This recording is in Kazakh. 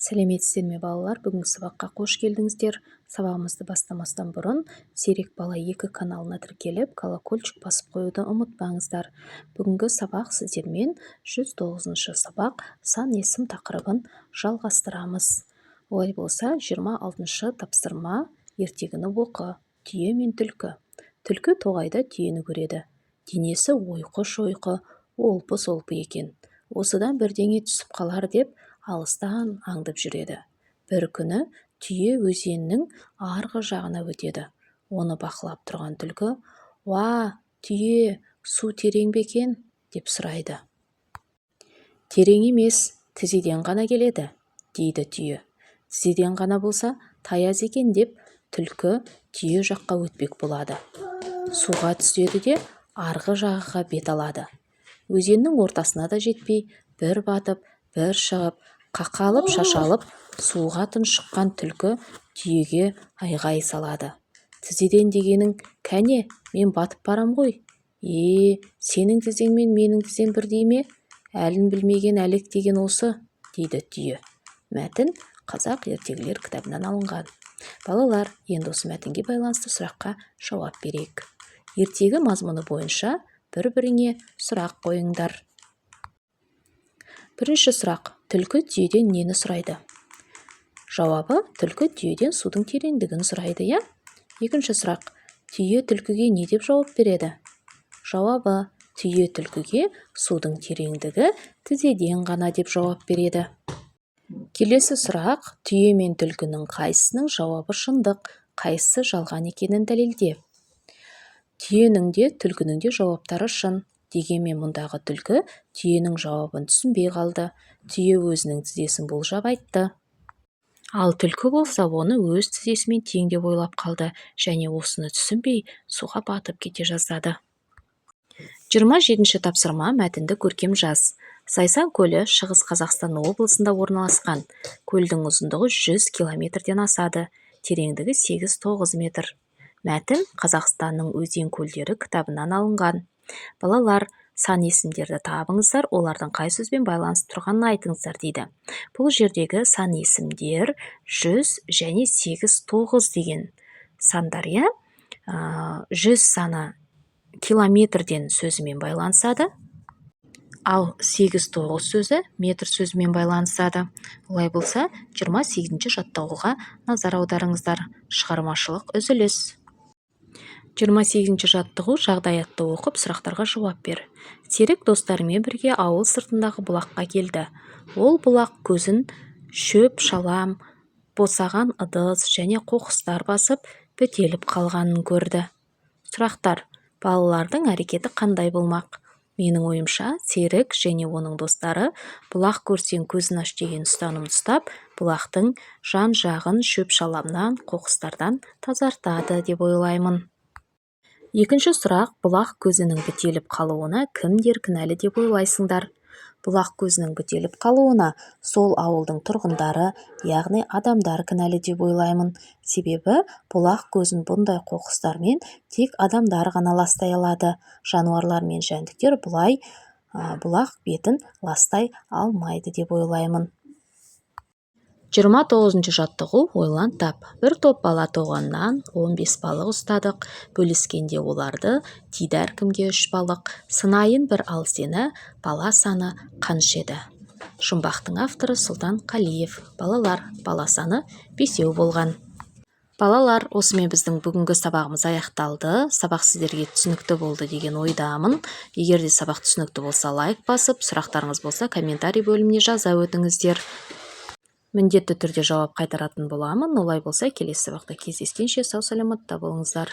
Сәлеметсіздер ме балалар? Бүгінгі сабаққа қош келдіңіздер. Сабағымызды бастамастан бұрын Зерек бала 2 каналына тіркеліп, колокольчик басып қоюды ұмытпаңыздар. Бүгінгі сабақ сіздермен 109-шы сабақ сан есім тақырыбын жалғастырамыз. Олай болса, 26-шы тапсырма ертегіні оқы. Түйе мен түлкі. Түлкі тоғайда түйені көреді. Денесі ойқы-шойқы, олпы-солпы екен. Осыдан бірдеңе түсіп қалар деп алыстан аңдып жүреді. Бір күні түйе өзеннің арғы жағына өтеді. Оны бақылап тұрған түлкі: «Уа, түйе, су терең бе екен?» деп сұрайды. «Терең емес, тізеден ғана келеді», дейді түйе. «Тізеден ғана болса, таяз екен» деп түлкі түйе жаққа өтпек болады. Суға түседі де арғы жағаға бет алады. Өзеннің ортасына да жетпей, бір батып, бір шығып, қақалып-шашалып, суға тұншыққан түлкі түйеге айғай салады. «Тізеден дегенің кәне, мен батып барам ғой. Сенің тізең мен менің тізем бірдей ме? Әлін білмеген әлек деген осы», дейді түйе. Мәтін Қазақ ертегілер кітабынан алынған. Балалар, енді осы мәтінге байланысты сұраққа жауап берейік. Ертегі мазмұны бойынша бір-біріңе сұрақ қойыңдар. Бірінші сұрақ: түлкі түйеден нені сұрайды? Жауабы: түлкі түйеден судың тереңдігін сұрайды, иә? Екінші сұрақ: түйе түлкіге не деп жауап береді? Жауабы: түйе түлкіге судың тереңдігі тізеден ғана деп жауап береді. Келесі сұрақ: түйе мен түлкінің қайсысының жауабы шындық, қайсысы жалған екенін дәлелде. Түйенің де, түлкінің де жауаптары шын. Дегенмен мұндағы түлкі түйенің жауабын түсінбей қалды. Түйе өзінің тізесін болжап айтты. Ал түлкі болса, оны өз тізесімен тең деп ойлап қалды және осыны түсінбей суға батып кете жаздады. 27-ші тапсырма мәтінді көркем жаз. Сайсан көлі Шығыс Қазақстан облысында орналасқан. Көлдің ұзындығы 100 километрден асады. Тереңдігі 8-9 метр. Мәтін Қазақстанның өзен көлдері кітабынан алынған. Балалар, сан есімдерді табыңыздар, олардың қай сөзбен байланысып тұрғанын айтыңыздар дейді. Бұл жердегі сан есімдер 100 және 8-9 деген сандар, иә? 100 саны километрден сөзімен байланысады, ал 8-9 сөзі метр сөзімен байланысады. Олай болса, 28-ші жаттығуға назар аударыңыздар. Шығармашылық үзіліс. 28-ші жаттығу: жағдаятты оқып, сұрақтарға жауап бер. Серік достарымен бірге ауыл сыртындағы бұлаққа келді. Ол бұлақ көзін шөп, шалам, босаған ыдыс және қоқыстар басып, бітеліп қалғанын көрді. Сұрақтар: балалардың әрекеті қандай болмақ? Менің ойымша, Серік және оның достары бұлақ көрсең көзін аш деген ұстанымды ұстап, бұлақтың жан-жағын шөп-шаламнан, қоқыстардан тазартады деп ойлаймын. Екінші сұрақ: бұлақ көзінің бітеліп қалуына кімдер кінәлі деп ойлайсыңдар? Бұлақ көзінің бітеліп қалуына сол ауылдың тұрғындары, яғни адамдар кінәлі деп ойлаймын. Себебі бұлақ көзін бұндай қоқыстармен тек адамдар ғана ластай алады. Жануарлар мен жәндіктер бұлақ бетін ластай алмайды деп ойлаймын. 29-ші жаттығу: ойлан тап. Бір топ бала тоғаннан 15 балық ұстадық. Бөліскенде оларды тиді әркімге 3 балық. Сынайын бір ал сені, бала саны қанша еді? Жұмбақтың авторы Сұлтан Қалиев. Балалар, бала саны 5 болған. Балалар, осымен біздің бүгінгі сабағымыз аяқталды. Сабақ сіздерге түсінікті болды деген ойдамын. Егер де сабақ түсінікті болса, лайк басып, сұрақтарыңыз болса, комментарий бөліміне жаза өтіңіздер. Міндетті түрде жауап қайтаратын боламын. Олай болса, келесі сабақта кездескенше сау саламатта болыңыздар.